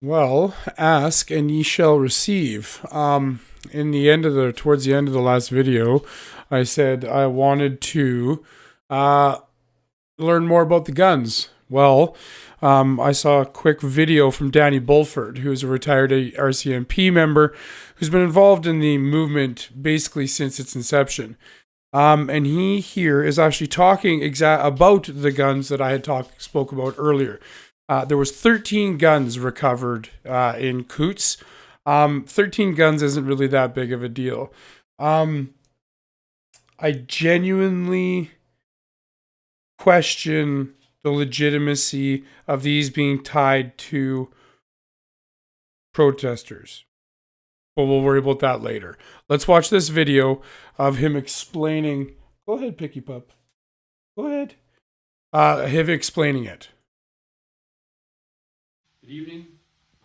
Well, ask and ye shall receive. Towards the end of the last video, I said I wanted to uh, learn more about the guns. Well, I saw a quick video from Danny Bulford, who's a retired RCMP member who's been involved in the movement basically since its inception. And he here is actually talking about the guns that I had spoke about earlier. There was 13 guns recovered in Coots. 13 guns isn't really that big of a deal. I genuinely question the legitimacy of these being tied to protesters. But we'll worry about that later. Let's watch this video of him explaining. Go ahead, Picky Pup. Go ahead. Him explaining it. Good evening.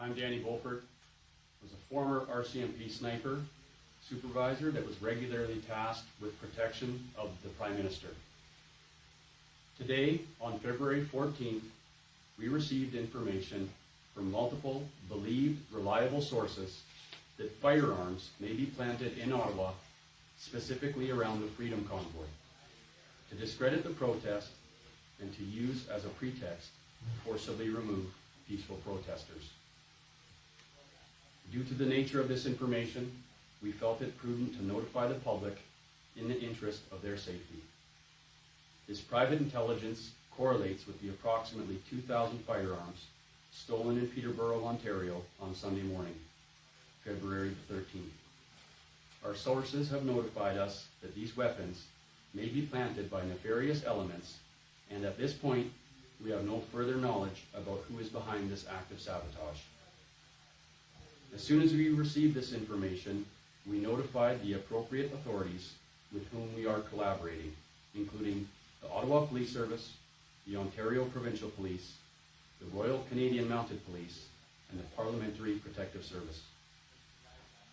I'm Danny Bulford. I was a former RCMP sniper supervisor that was regularly tasked with protection of the Prime Minister. Today, on February 14th, we received information from multiple believed reliable sources that firearms may be planted in Ottawa, specifically around the Freedom Convoy, to discredit the protest and to use as a pretext to forcibly remove peaceful protesters. Due to the nature of this information, we felt it prudent to notify the public in the interest of their safety. This private intelligence correlates with the approximately 2,000 firearms stolen in Peterborough, Ontario on Sunday morning, February the 13th. Our sources have notified us that these weapons may be planted by nefarious elements, and at this point, we have no further knowledge about who is behind this act of sabotage. As soon as we received this information, we notified the appropriate authorities with whom we are collaborating, including the Ottawa Police Service, the Ontario Provincial Police, the Royal Canadian Mounted Police, and the Parliamentary Protective Service.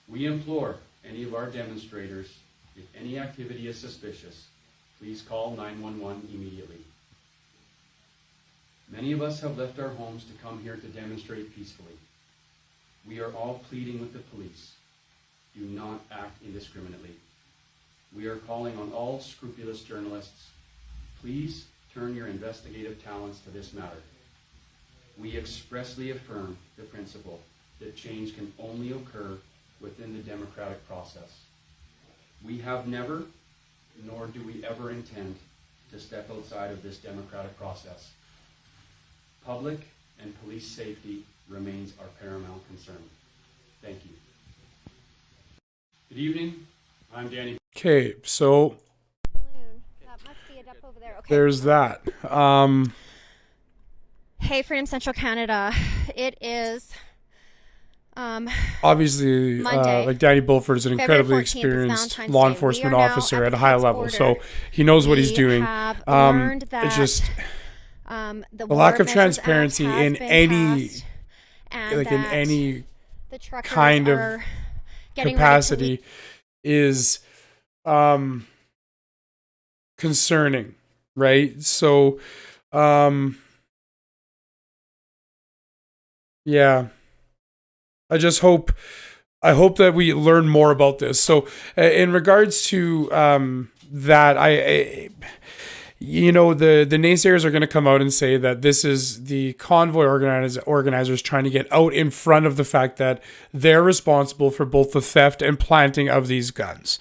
We implore any of our demonstrators, if any activity is suspicious, please call 911 immediately. Many of us have left our homes to come here to demonstrate peacefully. We are all pleading with the police. Do not act indiscriminately. We are calling on all scrupulous journalists. Please turn your investigative talents to this matter. We expressly affirm the principle that change can only occur within the democratic process. We have never, nor do we ever intend to step outside of this democratic process. Public and police safety remains our paramount concern. Thank you. Good evening. I'm Danny. Okay, so That must be it up over there. Okay. there's that. Hey, Freedom Central Canada. It is Obviously, Monday, like Danny Bulford is an February incredibly 14th. It's experienced Valentine's law Day. enforcement We are now officer at at the a high Cook's level, border. so he knows what he's We doing. have learned that It's just the the lack of Emergencies Act transparency has in been any, passed, and like in that any the truckers kind of are getting capacity, is concerning, right? So, yeah. I just hope that we learn more about this. So, in regards to that, the naysayers are going to come out and say that this is the convoy organizers trying to get out in front of the fact that they're responsible for both the theft and planting of these guns.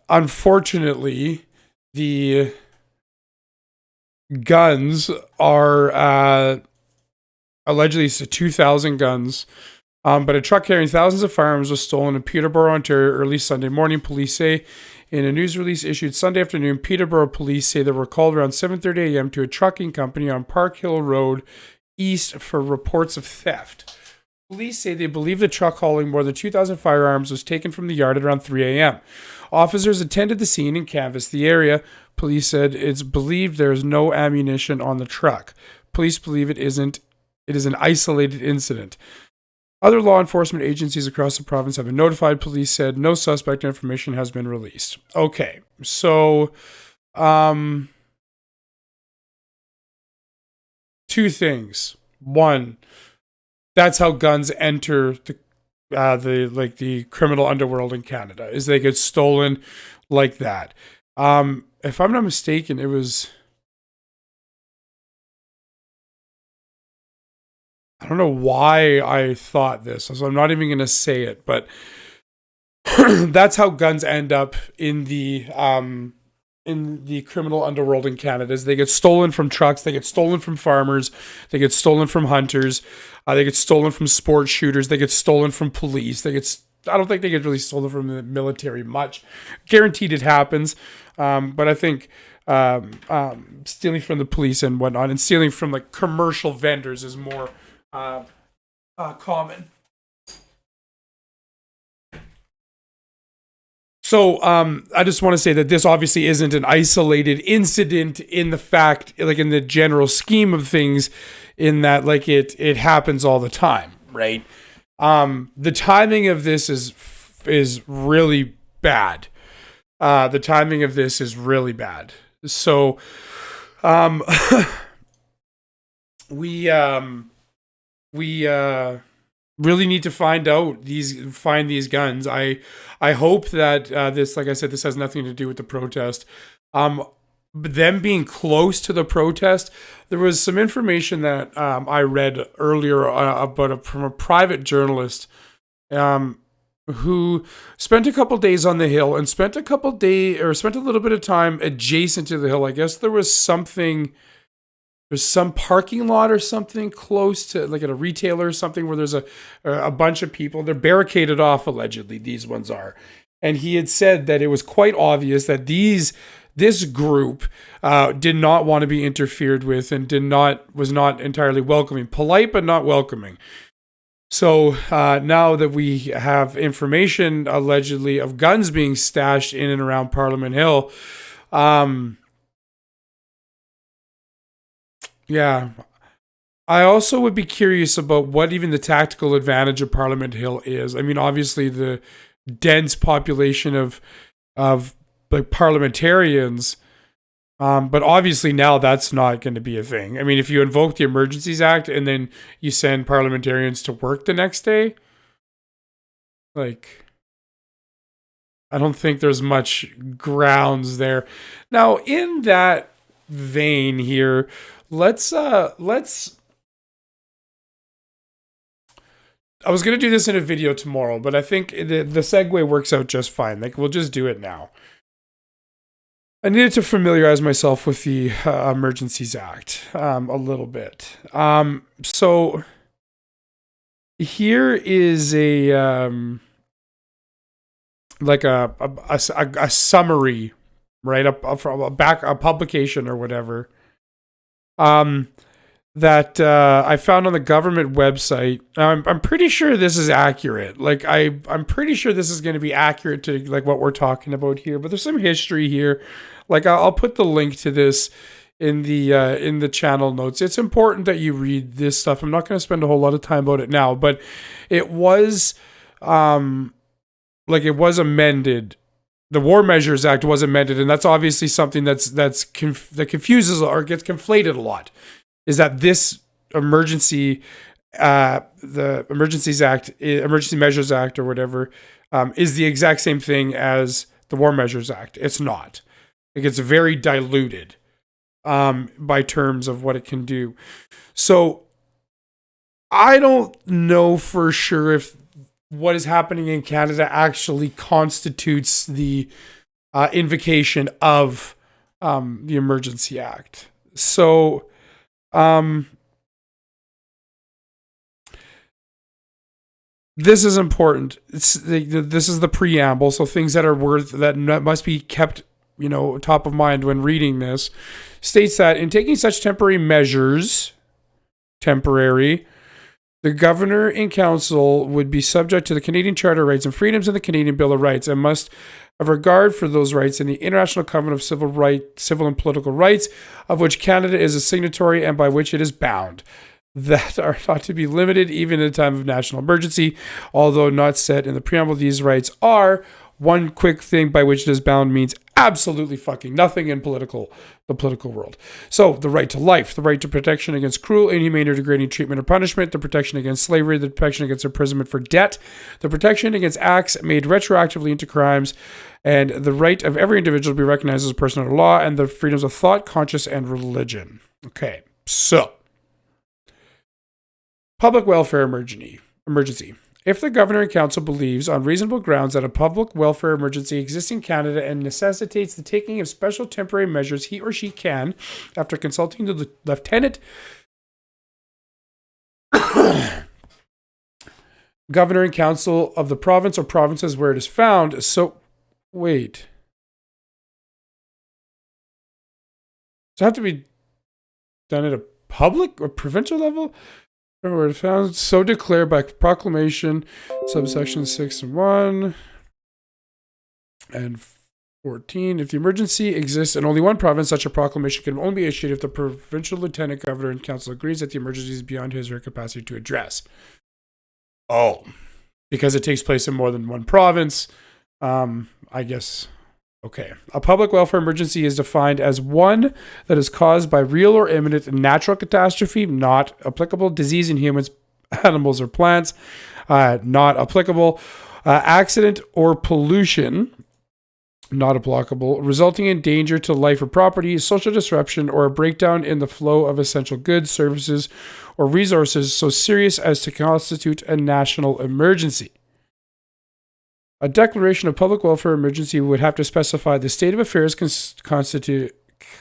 Unfortunately, the guns are allegedly 2,000 guns, but a truck carrying thousands of firearms was stolen in Peterborough, Ontario, early Sunday morning. Police say in a news release issued Sunday afternoon, Peterborough police say they were called around 7:30 a.m. to a trucking company on Park Hill Road East for reports of theft. Police say they believe the truck hauling more than 2,000 firearms was taken from the yard at around 3 a.m. Officers attended the scene and canvassed the area. Police said it's believed there is no ammunition on the truck. Police believe it is an isolated incident. Other law enforcement agencies across the province have been notified. Police said no suspect information has been released. Okay, so two things. one, that's how guns enter the criminal underworld in Canada, is they get stolen like that. If I'm not mistaken, it was, I don't know why I thought this, so I'm not even going to say it, but that's how guns end up in the criminal underworld in Canada. Is they get stolen from trucks, they get stolen from farmers, they get stolen from hunters, they get stolen from sports shooters, they get stolen from police. I don't think they get really stolen from the military much. Guaranteed it happens, but I think stealing from the police and whatnot, and stealing from like commercial vendors is more common. So I just want to say that this obviously isn't an isolated incident in the fact, like in the general scheme of things, in that like it happens all the time, right? The timing of this is really bad. The timing of this is really bad. So we really need to find these guns. I hope that this, like I said, this has nothing to do with the protest. But them being close to the protest, there was some information that I read earlier from a private journalist who spent a couple days on the Hill and spent a little bit of time adjacent to the Hill. I guess there's some parking lot or something close to, like at a retailer or something, where there's a bunch of people. They're barricaded off, allegedly, these ones are. And he had said that it was quite obvious that this group did not want to be interfered with and was not entirely welcoming. Polite, but not welcoming. So now that we have information, allegedly, of guns being stashed in and around Parliament Hill, yeah. I also would be curious about what even the tactical advantage of Parliament Hill is. I mean, obviously the dense population of like parliamentarians, but obviously now that's not going to be a thing. I mean, if you invoke the Emergencies Act and then you send parliamentarians to work the next day, like, I don't think there's much grounds there. Now, in that vein here, let's I was going to do this in a video tomorrow, but I think the segue works out just fine. Like, we'll just do it now. I needed to familiarize myself with the Emergencies Act a little bit. So here is a summary, right? A publication or whatever. That I found on the government website. I'm pretty sure this is accurate. Like I'm pretty sure this is going to be accurate to like what we're talking about here. But there's some history here. Like I'll put the link to this in the channel notes. It's important that you read this stuff. I'm not going to spend a whole lot of time about it now, but it was it was amended. The War Measures Act was amended, and that's obviously something that confuses or gets conflated a lot. Is that this the Emergencies Act, Emergency Measures Act, or whatever, is the exact same thing as the War Measures Act? It's not. It gets very diluted by terms of what it can do. So I don't know for sure if what is happening in Canada actually constitutes the invocation of the Emergency Act. So this is important. This is the preamble. So things that must be kept, top of mind when reading this, states that in taking such temporary measures, the governor and council would be subject to the Canadian Charter of Rights and Freedoms and the Canadian Bill of Rights and must have regard for those rights in the International Covenant of Civil and Political Rights, of which Canada is a signatory and by which it is bound, that are not to be limited even in a time of national emergency, although not set in the preamble. These rights are, one quick thing by which it is bound means absolutely fucking nothing in the political world. So the right to life, the right to protection against cruel, inhumane, or degrading treatment or punishment, the protection against slavery, the protection against imprisonment for debt, the protection against acts made retroactively into crimes, and the right of every individual to be recognized as a person under law, and the freedoms of thought, conscience, and religion. Okay, so public welfare emergency. If the Governor and Council believes on reasonable grounds that a public welfare emergency exists in Canada and necessitates the taking of special temporary measures, he or she can, after consulting the Lieutenant Governor and Council of the province or provinces where it is found. So, wait. Does it have to be done at a public or provincial level? Where it is found, so declared by proclamation, subsection 6 and 1 and 14. If the emergency exists in only one province, such a proclamation can only be issued if the provincial lieutenant governor and council agrees that the emergency is beyond his or her capacity to address. Oh, because it takes place in more than one province. I guess. Okay. A public welfare emergency is defined as one that is caused by real or imminent natural catastrophe, not applicable. Disease in humans, animals, or plants, not applicable. Accident or pollution, not applicable. Resulting in danger to life or property, social disruption, or a breakdown in the flow of essential goods, services, or resources so serious as to constitute a national emergency. A declaration of public welfare emergency would have to specify the state of affairs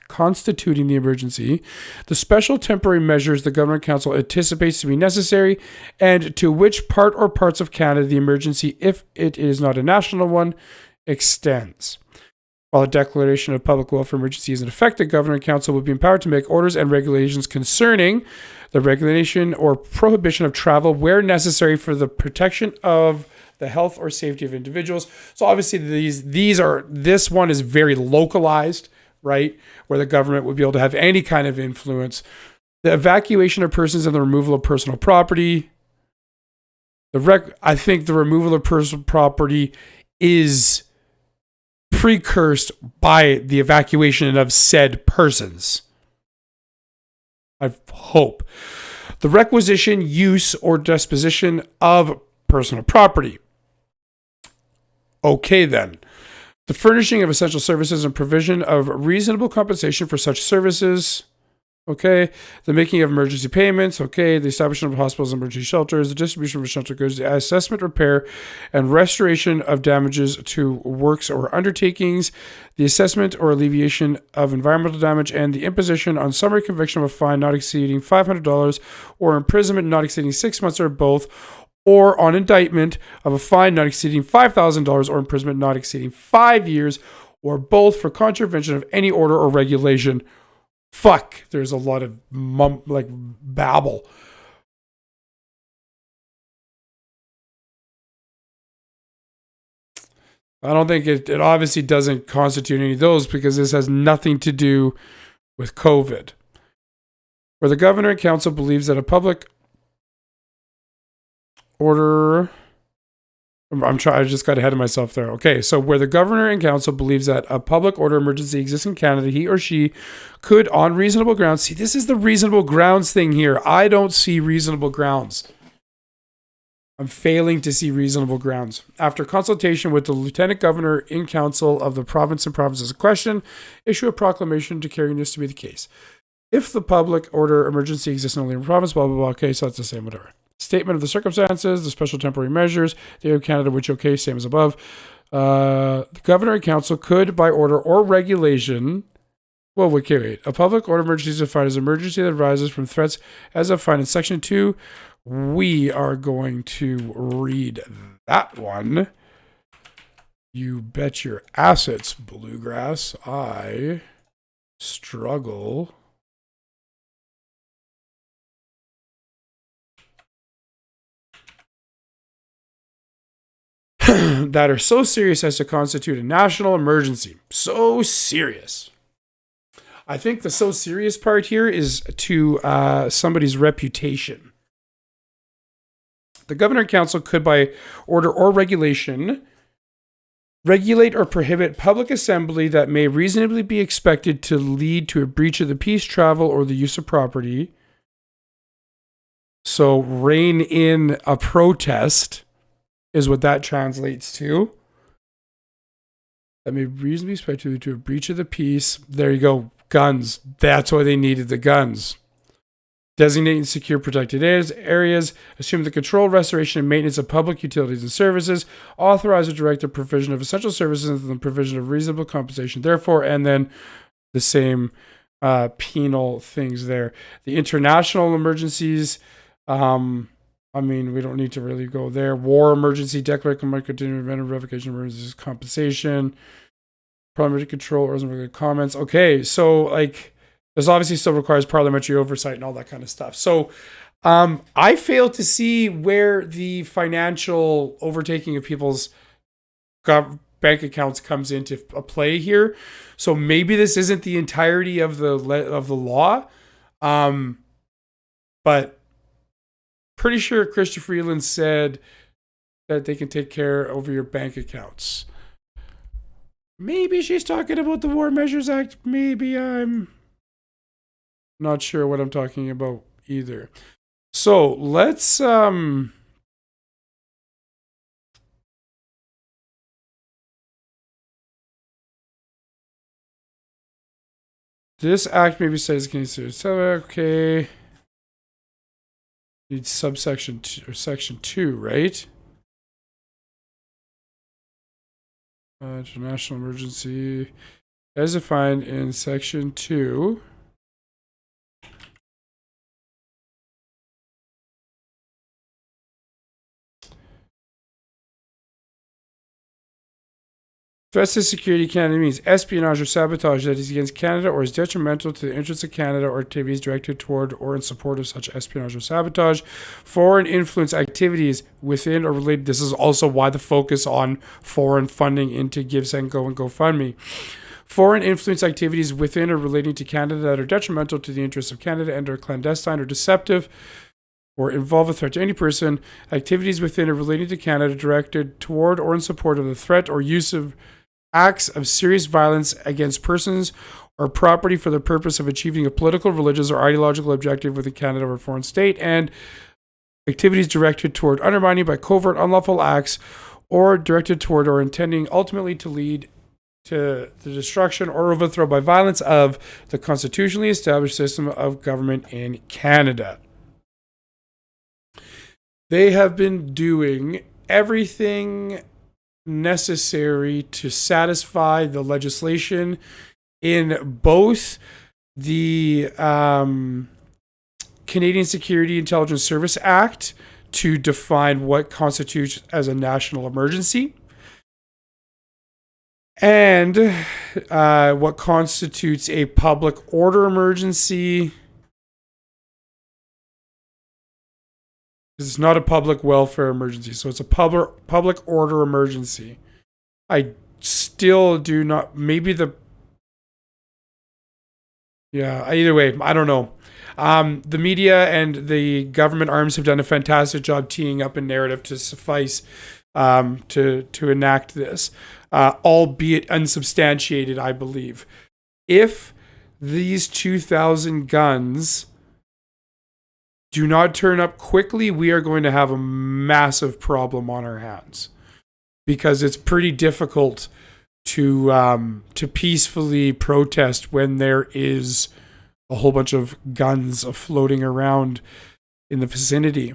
constituting the emergency, the special temporary measures the Government Council anticipates to be necessary, and to which part or parts of Canada the emergency, if it is not a national one, extends. While a declaration of public welfare emergency is in effect, the Governor and Council would be empowered to make orders and regulations concerning the regulation or prohibition of travel where necessary for the protection of the health or safety of individuals. So obviously this one is very localized, right? Where the government would be able to have any kind of influence. The evacuation of persons and the removal of personal property. I think the removal of personal property is precursed by the evacuation of said persons. I hope. The requisition, use, or disposition of personal property. Okay, then. The furnishing of essential services and provision of reasonable compensation for such services. Okay. The making of emergency payments. Okay. The establishment of hospitals and emergency shelters. The distribution of essential goods. The assessment, repair, and restoration of damages to works or undertakings. The assessment or alleviation of environmental damage. And the imposition on summary conviction of a fine not exceeding $500 or imprisonment not exceeding 6 months or both, or on indictment of a fine not exceeding $5,000 or imprisonment not exceeding 5 years, or both for contravention of any order or regulation. Fuck, there's a lot of babble. I don't think it obviously doesn't constitute any of those because this has nothing to do with COVID. Where the Governor and Council believes that a public order, I just got ahead of myself there. Okay, so where the Governor and Council believes that a public order emergency exists in Canada, he or she could, on reasonable grounds, see, this is the reasonable grounds thing here. I don't see reasonable grounds. I'm failing to see reasonable grounds. After consultation with the Lieutenant Governor in Council of the province and provinces in question, issue a proclamation declaring this to be the case. If the public order emergency exists in only one province, blah, blah, blah, okay, so that's the same, whatever. Statement of the circumstances, the special temporary measures, the of Canada, which, okay, same as above. The Governor and Council could, by order or regulation, wait. A public order emergency is defined as an emergency that arises from threats as defined in Section 2. We are going to read that one. You bet your assets, Bluegrass. I struggle. That are so serious as to constitute a national emergency. So serious. I think the so serious part here is to somebody's reputation. The Governor and Council could, by order or regulation, regulate or prohibit public assembly that may reasonably be expected to lead to a breach of the peace, travel, or the use of property. So rein in a protest is what that translates to. That may reasonably be expected to lead to a breach of the peace. There you go. Guns. That's why they needed the guns. Designating secure protected areas, assume the control, restoration, and maintenance of public utilities and services, authorize or direct the provision of essential services and the provision of reasonable compensation, therefore, and then the same penal things there. The international emergencies, I mean, we don't need to really go there. War emergency, declaration, continuing event, revocation, emergency compensation, parliamentary control, or regular comments. Okay, so like, this obviously still requires parliamentary oversight and all that kind of stuff. So I fail to see where the financial overtaking of people's bank accounts comes into play here. So maybe this isn't the entirety of the law, but pretty sure Christopher Freeland said that they can take care over your bank accounts. Maybe she's talking about the War Measures Act. Maybe I'm not sure what I'm talking about either. So let's this act maybe says considered. So okay. Needs subsection 2 or section 2, right? International emergency as defined in section 2. Threats to security Canada means espionage or sabotage that is against Canada or is detrimental to the interests of Canada or activities directed toward or in support of such espionage or sabotage. Foreign influence activities within or related. This is also why the focus on foreign funding into Give, Send, Go, and GoFundMe. Foreign influence activities within or relating to Canada that are detrimental to the interests of Canada and are clandestine or deceptive or involve a threat to any person. Activities within or relating to Canada directed toward or in support of the threat or use of acts of serious violence against persons or property for the purpose of achieving a political, religious, or ideological objective within Canada or a foreign state, and activities directed toward undermining by covert unlawful acts or directed toward or intending ultimately to lead to the destruction or overthrow by violence of the constitutionally established system of government in Canada. They have been doing everything necessary to satisfy the legislation in both the Canadian Security Intelligence Service Act to define what constitutes as a national emergency and what constitutes a public order emergency. It's not a public welfare emergency, so it's a public order emergency. I still do not. Maybe the. Yeah. Either way, I don't know. The media and the government arms have done a fantastic job teeing up a narrative to suffice to enact this, albeit unsubstantiated. I believe if these 2,000 guns do not turn up quickly, we are going to have a massive problem on our hands, because it's pretty difficult to peacefully protest when there is a whole bunch of guns floating around in the vicinity.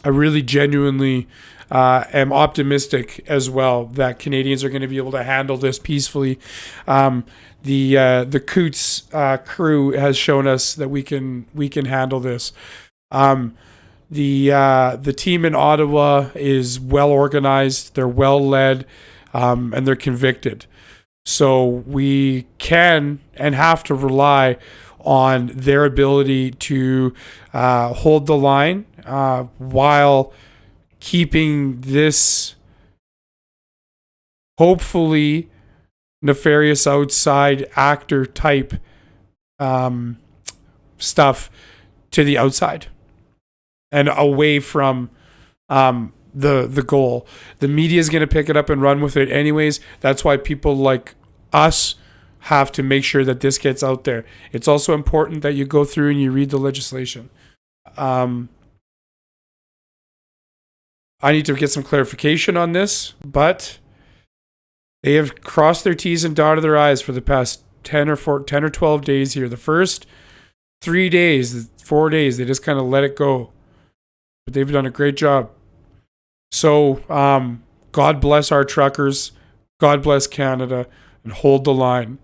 I really genuinely am optimistic as well that Canadians are going to be able to handle this peacefully. The Coots crew has shown us that we can handle this. The team in Ottawa is well organized, they're well led, and they're convicted. So we can and have to rely on their ability to hold the line while keeping this hopefully nefarious outside actor type stuff to the outside and away from the goal. The media is going to pick it up and run with it anyways. That's why people like us have to make sure that this gets out there. It's also important that you go through and you read the legislation. I need to get some clarification on this, but they have crossed their T's and dotted their I's for the past 10 or 12 days here. The first 4 days, they just kind of let it go. But they've done a great job. So, God bless our truckers. God bless Canada, and hold the line.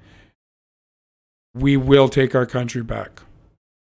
We will take our country back.